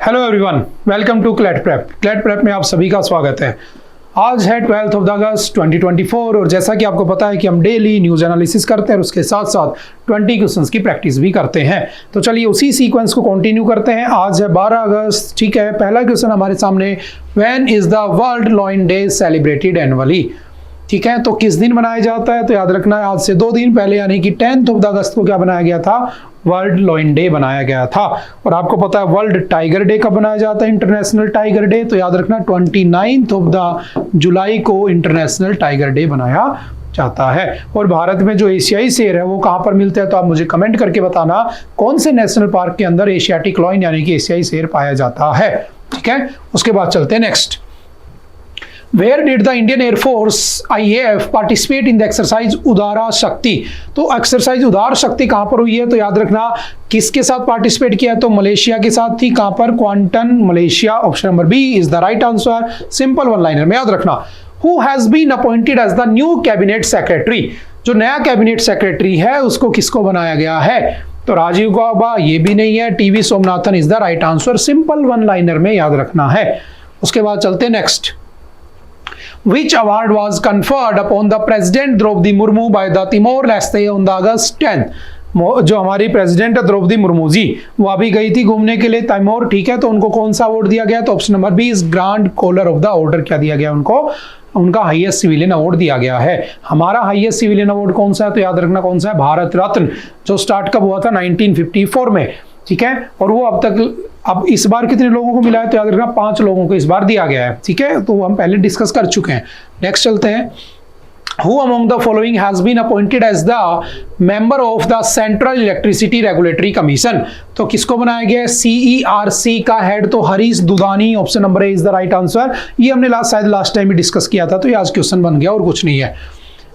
Hello everyone, welcome to CLAT prep. CLAT prep में आप सभी का स्वागत है। आज है 12 अगस्त 2024 और जैसा कि आपको पता है कि हम डेली न्यूज़ एनालिसिस करते हैं और उसके साथ साथ 20 क्वेश्चंस की प्रैक्टिस भी करते हैं। तो चलिए उसी सीक्वेंस को कंटिन्यू करते हैं। आज है 12 अगस्त, ठीक है। पहला क्वेश्चन हमारे सामने, when is the world lion day celebrated annually, ठीक है। तो किस दिन मनाया जाता है? तो याद रखना है आज से 2 दिन पहले यानी कि 10 अगस्त को क्या बनाया गया था? वर्ल्ड लॉइन डे बनाया गया था। और आपको पता है वर्ल्ड टाइगर डे कब बनाया जाता है? International tiger day. तो याद रखना 29 जुलाई को इंटरनेशनल टाइगर डे बनाया जाता है। और भारत में जो एशियाई शेर है वो कहाँ पर मिलते हैं? तो आप मुझे कमेंट करके बताना कौन से नेशनल पार्क के अंदर एशियाटिक लॉइन यानी कि एशियाई शेर पाया जाता है, ठीक है। उसके बाद चलते हैं next. Where did the Indian Air Force IAF participate in the exercise उदारा शक्ति? तो एक्सरसाइज उदार शक्ति कहां पर हुई है? तो याद रखना किसके साथ पार्टिसिपेट किया है? तो मलेशिया के साथ थी। कहां पर? Kuantan, Malaysia. Option number B is the right answer. Simple one liner में याद रखना। Who has been appointed as the new cabinet secretary? जो नया कैबिनेट सेक्रेटरी है उसको किसको बनाया गया है? तो राजीव गौबा, ये भी नहीं है। TV Somanathan is the right answer. Simple one liner में याद रखना है। उसके बाद चलते next. Which award was conferred upon the President Draupadi Murmu by the Timor-Leste on the August 10th? जो हमारी प्रेसिडेंट द्रौपदी मुर्मू जी वो अभी गई थी घूमने के लिए तिमोर, ठीक है। तो उनको कौन सा अवार्ड दिया गया? तो option number B is grand collar of the order. क्या दिया गया उनको? उनका हाईएस्ट सिविलियन अवार्ड दिया गया है। हमारा हाईएस्ट सिविलियन अवार्ड कौन सा है? तो याद रखना कौन सा है? भारत रत्न, जो स्टार्ट कब हुआ था? 1954 में, ठीक है। और वो अब इस बार कितने लोगों को मिला है? तो याद रखना 5 लोगों को इस बार दिया गया है, ठीक है। तो वो हम पहले डिस्कस कर चुके हैं। नेक्स्ट चलते हैं। Who among the following has been appointed as the member of the Central Electricity Regulatory Commission? तो किसको बनाया गया है? CERC का हेड तो Harish Dudhani. Option number A is the right answer. ये हमने लास्ट टाइम ही डिस्कस किया था, तो ये आज क्वेश्चन बन गया और कुछ नहीं है।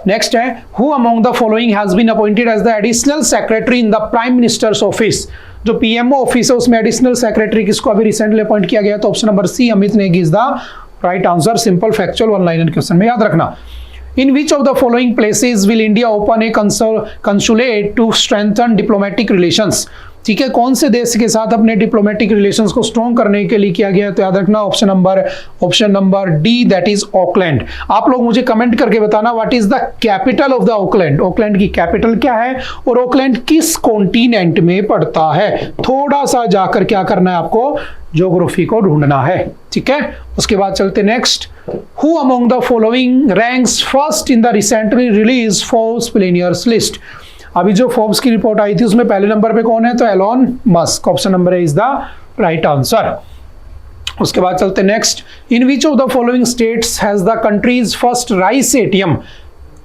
नेक्स्ट है, who among the following has been appointed as the additional secretary in the prime minister's office? जो पीएमओ ऑफिस है उसमें एडिशनल सेक्रेटरी किसको अभी रिसेंटली अपॉइंट किया गया? तो option number C Amit Negi is the right answer. Simple factual one liner question में याद रखना। In which of the following places will India open a consulate to strengthen diplomatic relations? ठीक है, कौन से देश के साथ अपने डिप्लोमेटिक रिलेशंस को स्ट्रॉन्ग करने के लिए किया गया है? तो याद रखना option number D, that is Auckland. आप लोग मुझे कमेंट करके बताना what is the capital of the Auckland. Auckland की कैपिटल क्या है और ऑकलैंड किस कॉन्टिनेंट में पड़ता है? थोड़ा सा जाकर क्या करना है आपको? ज्योग्राफी को ढूंढना है, ठीक है। उसके बाद चलते next. Who among the following ranks first in the recently release Forbes billionaires list? अभी जो फोर्ब्स की रिपोर्ट आई थी उसमें पहले नंबर पे कौन है? तो Elon Musk. Option number A is the right answer. उसके बाद चलते next. In which of the following states has the countries first rice ATM?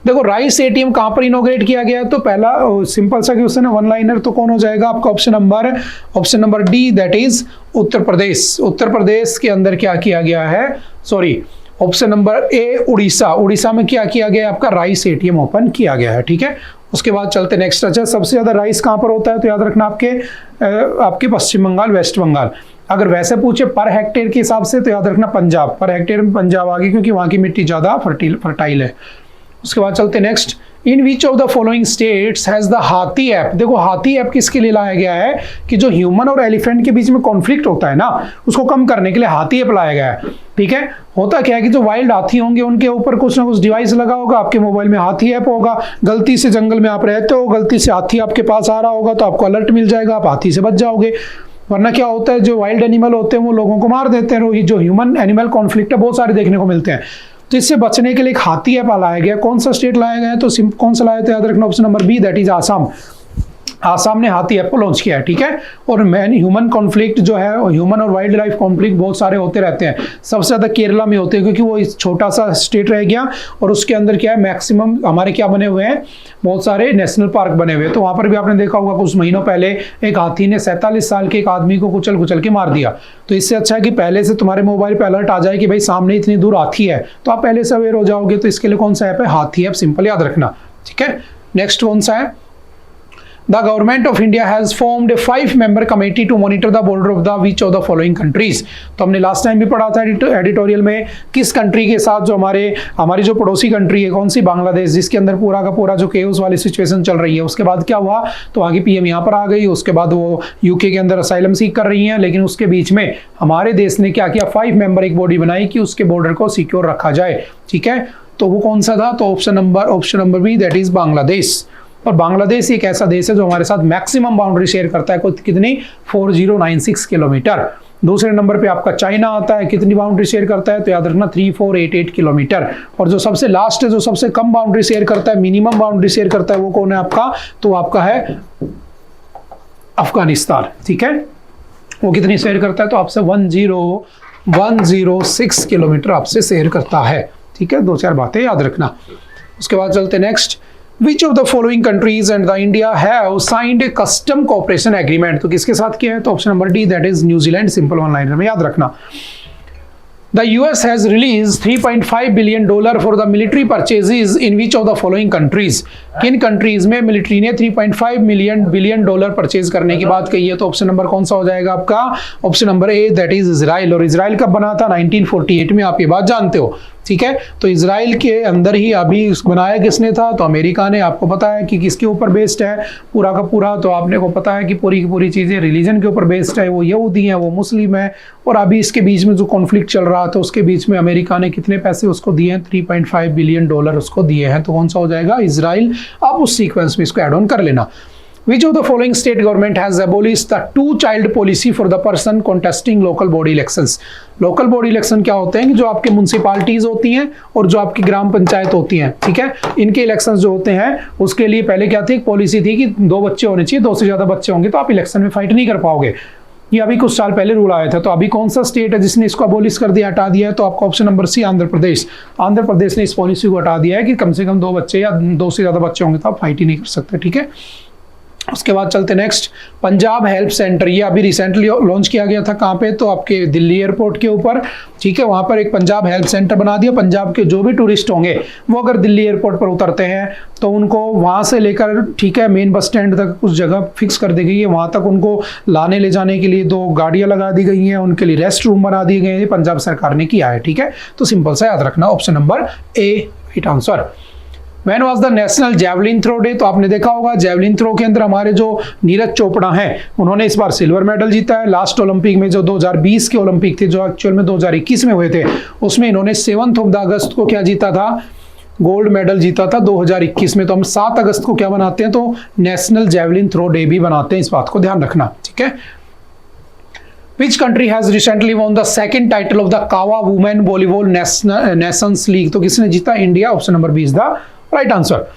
देखो राइस एटीएम कहां पर इनोग्रेट किया गया है? तो पहला सिंपल सा क्वेश्चन है, वन लाइनर। तो कौन हो जाएगा आपका? Option number D, that is Uttar Pradesh. Uttar Pradesh के अंदर क्या किया गया है? Sorry, option number A Orissa. Orissa में क्या किया गया है? आपका राइस एटीएम ओपन किया गया है, ठीक है। उसके बाद चलते नेक्स्ट। अच्छा, सबसे ज्यादा राइस कहां पर होता है? तो याद रखना आपके पश्चिम बंगाल, वेस्ट बंगाल। अगर वैसे पूछे पर हेक्टेयर के हिसाब से तो याद रखना पंजाब। पर हेक्टेयर में पंजाब आ गई क्योंकि वहां की मिट्टी ज्यादा फर्टाइल है। उसके बाद चलते next. In which of the following states has the हाथी ऐप? देखो हाथी ऐप किसके लिए लाया गया है? कि जो ह्यूमन और एलिफेंट के बीच में कॉन्फ्लिक्ट होता है ना, उसको कम करने के लिए हाथी ऐप लाया गया है, ठीक है। होता क्या है कि जो वाइल्ड हाथी होंगे उनके ऊपर कुछ ना कुछ डिवाइस लगा होगा। आपके मोबाइल में हाथी ऐप होगा। गलती से जंगल में आप रहते हो, गलती से हाथी आपके पास आ रहा होगा तो आपको अलर्ट मिल जाएगा, आप हाथी से बच जाओगे। वरना क्या होता है, जो वाइल्ड एनिमल होते हैं वो लोगों को मार देते हैं। जो ह्यूमन एनिमल कॉन्फ्लिक्ट है बहुत सारे देखने को मिलते हैं। तो इससे बचने के लिए एक हाथी ऐप लाया गया। कौन सा स्टेट लाया गया है? तो कौन सा लाया? तो याद रखना option number B, that is Assam. Assam ने हाथी ऐप को लॉन्च किया है, ठीक है। और ह्यूमन कॉन्फ्लिक्ट जो है, ह्यूमन और वाइल्ड लाइफ कॉन्फ्लिक्ट बहुत सारे होते रहते हैं। सबसे ज्यादा केरला में होते हैं क्योंकि वो इस छोटा सा स्टेट रह गया और उसके अंदर क्या है, मैक्सिमम हमारे क्या बने हुए हैं? बहुत सारे नेशनल पार्क बने हुए हैं। तो वहां पर भी आपने देखा होगा कुछ महीनों पहले एक हाथी ने 47 साल के एक आदमी को कुचल के मार दिया। तो इससे अच्छा है कि पहले से तुम्हारे मोबाइल पे अलर्ट आ जाए कि भाई सामने इतनी दूर हाथी है, तो आप पहले से अवेयर हो जाओगे। तो इसके लिए कौन सा ऐप है? हाथी ऐप। सिंपल याद रखना, ठीक है। नेक्स्ट कौन सा है? The government of India has formed a 5-member committee to monitor the border of the which of the following countries. तो हमने लास्ट टाइम भी पढ़ा था एडिटोरियल में, किस कंट्री के साथ जो हमारी जो पड़ोसी कंट्री है, कौन सी, बांग्लादेश, जिसके अंदर पूरा का पूरा जो केओस वाली सिचुएशन चल रही है। उसके बाद क्या हुआ, तो आगे पीएम यहाँ पर आ गई, उसके बाद वो यूके के अंदर असाइलम सीख कर रही हैं, लेकिन उसके बीच में हमारे देश ने क्या किया, 5-member एक बॉडी बनाई कि उसके बॉर्डर को सिक्योर रखा जाए। ठीक है, तो वो कौन सा था, तो option number B, that is Bangladesh. और बांग्लादेश एक ऐसा देश है जो हमारे साथ मैक्सिमम बाउंड्री शेयर करता है, कितनी, 4096 किलोमीटर। दूसरे नंबर पे आपका चाइना आता है, कितनी बाउंड्री शेयर करता है, तो याद रखना 3488 किलोमीटर। और जो सबसे लास्ट है, जो सबसे कम बाउंड्री शेयर करता है, मिनिमम बाउंड्री शेयर करता है, वो कौन है आपका, तो आपका है अफगानिस्तान। ठीक है, वो कितनी शेयर करता है, तो आपसे 10106 किलोमीटर आपसे शेयर करता है। ठीक है, 2-4 बातें याद रखना। उसके बाद चलते next, Which of the following countries and the India have signed a custom cooperation agreement? तो किसके साथ किया है, तो option number D, that is New Zealand. Simple one liner में याद रखना। The US has released $3.5 billion for the military purchases in which of the following countries? किन कंट्रीज में मिलिट्री ने 3.5 बिलियन डॉलर परचेज करने की बात कही है, तो ऑप्शन नंबर कौन सा हो जाएगा आपका, option number A, that is Israel. और इजराइल कब बना था, 1948 में, आप ये बात जानते हो। ठीक है, तो इजराइल के अंदर ही अभी बनाया किसने था, तो अमेरिका ने। आपको पता है कि किसके ऊपर बेस्ड है पूरा का पूरा, तो आपने को पता है कि पूरी की पूरी चीजें रिलीजन के ऊपर बेस्ड है। वो यहूदी हैं, वो मुस्लिम है, और अभी इसके बीच में जो कॉन्फ्लिक्ट चल रहा था उसके बीच में अमेरिका ने कितने पैसे उसको दिए हैं, 3.5 बिलियन डॉलर उसको दिए हैं। तो कौन सा हो जाएगा, इजराइल। आप उस सीक्वेंस में इसको एड ऑन कर लेना। Which of the following state government has abolished the two-child policy for the person contesting local body elections? Local body election क्या होते हैं कि जो आपके म्यूनसिपालिटीज होती हैं और जो आपकी ग्राम पंचायत होती हैं, ठीक है, इनके इलेक्शंस जो होते हैं उसके लिए पहले क्या थी, एक पॉलिसी थी कि 2 बच्चे होने चाहिए, 2 से ज्यादा बच्चे होंगे तो आप इलेक्शन में फाइट नहीं कर पाओगे। ये अभी कुछ साल पहले रूल आया था। तो अभी कौन सा स्टेट है जिसने इसको अबोलिश कर दिया, हटा दिया है, तो आपका ऑप्शन नंबर सी, आंध्र प्रदेश। आंध्र प्रदेश ने इस पॉलिसी को हटा दिया है कि कम से कम 2 बच्चे या 2 से ज्यादा बच्चे होंगे तो आप फाइट ही नहीं कर सकते। ठीक है, उसके बाद चलते नेक्स्ट, पंजाब हेल्प सेंटर। ये अभी रिसेंटली लॉन्च किया गया था, कहाँ पे, तो आपके दिल्ली एयरपोर्ट के ऊपर। ठीक है, वहाँ पर एक पंजाब हेल्प सेंटर बना दिया। पंजाब के जो भी टूरिस्ट होंगे वो अगर दिल्ली एयरपोर्ट पर उतरते हैं तो उनको वहाँ से लेकर, ठीक है, मेन बस स्टैंड तक उस जगह फिक्स कर दी गई है। वहाँ तक उनको लाने ले जाने के लिए 2 गाड़ियाँ लगा दी गई हैं, उनके लिए रेस्ट रूम बना दिए गए हैं। पंजाब सरकार ने किया है। ठीक है, तो सिंपल सा याद रखना, option number A right answer. When was the national javelin throw day? तो आपने देखा होगा जेवलिन थ्रो के अंदर हमारे जो नीरज चोपड़ा हैं उन्होंने इस बार सिल्वर मेडल जीता है। लास्ट ओलंपिक में जो 2020 के ओलंपिक थे, जो एक्चुअल में 2021 में हुए थे, उसमें इन्होंने 7 अगस्त को क्या जीता था, गोल्ड मेडल जीता था 2021 में। तो हम 7 अगस्त को क्या बनाते हैं, तो नेशनल जेवलिन थ्रो डे भी बनाते हैं। इस बात को ध्यान रखना। ठीक है, Which country has recently won the second title of the Kawa Women Volleyball Nations League? तो किसने जीता, India. Option number B is the right answer.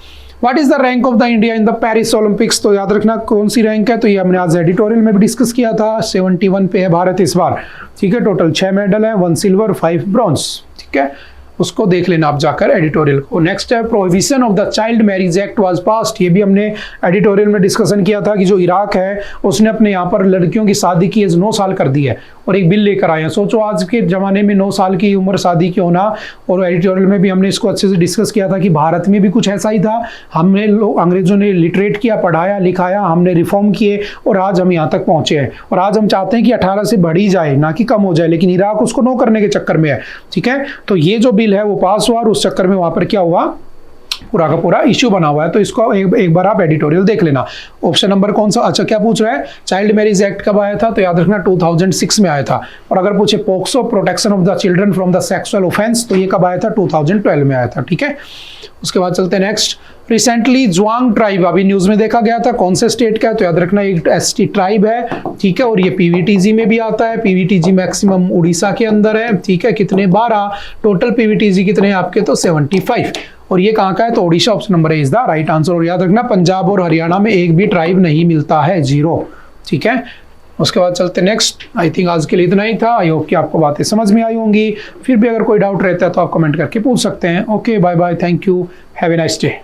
What is the rank of the India in the Paris Olympics? तो याद रखना कौन सी rank है, तो ये हमने आज एडिटोरियल में भी डिस्कस किया था। 71 पे है भारत इस बार। ठीक है, टोटल 6 मेडल है, 1 सिल्वर 5 ब्रॉन्ज। ठीक है, उसको देख लेना आप जाकर एडिटोरियल को। नेक्स्ट है, prohibition of the child marriage act was passed. ये भी हमने एडिटोरियल में डिस्कशन किया था कि जो इराक है उसने अपने यहाँ पर लड़कियों की शादी की एज 9 साल कर दी है और एक बिल लेकर आए हैं। सोचो आज के ज़माने में 9 साल की उम्र शादी की होना। और एडिटोरियल में भी हमने इसको अच्छे से डिस्कस किया था कि भारत में भी कुछ ऐसा ही था। हमने अंग्रेजों ने लिटरेट किया, पढ़ाया लिखाया, हमने रिफॉर्म किए और आज हम यहाँ तक पहुँचे हैं। और आज हम चाहते हैं कि 18 से बढ़ी जाए, ना कि कम हो जाए, लेकिन इराक उसको नो करने के चक्कर में है। ठीक है, तो ये जो बिल है वो पास हुआ और उस चक्कर में वहाँ पर क्या हुआ, पूरा का पूरा इश्यू बना हुआ है। तो इसको एक बार आप एडिटोरियल देख लेना। ऑप्शन नंबर कौन सा, अच्छा क्या पूछ रहा है, चाइल्ड मैरिज एक्ट कब आया था, तो याद रखना 2006 में आया था। और अगर पूछे POCSO, protection of the children from the sexual offence, तो ये कब आया था, 2012 में आया था। ठीक है, उसके बाद चलते हैं नेक्स्ट। रिसेंटली जुआंग ट्राइब अभी न्यूज में देखा गया था, कौन से स्टेट का है, तो याद रखना एक एसटी ट्राइब है। ठीक है, और ये पीवीटीजी में भी आता है। पीवीटीजी मैक्सिमम उड़ीसा के अंदर है। ठीक है, कितने 12, टोटल पीवीटीजी कितने आपके, तो 75। और ये कहाँ का है, तो Odisha. Option number A is the right answer. और याद रखना पंजाब और हरियाणा में एक भी ट्राइब नहीं मिलता है, 0। ठीक है, उसके बाद चलते नेक्स्ट। आई थिंक आज के लिए इतना ही था। आई होप कि आपको बातें समझ में आई होंगी। फिर भी अगर कोई डाउट रहता है तो आप कमेंट करके पूछ सकते हैं। Okay, bye bye, thank you, have a nice day.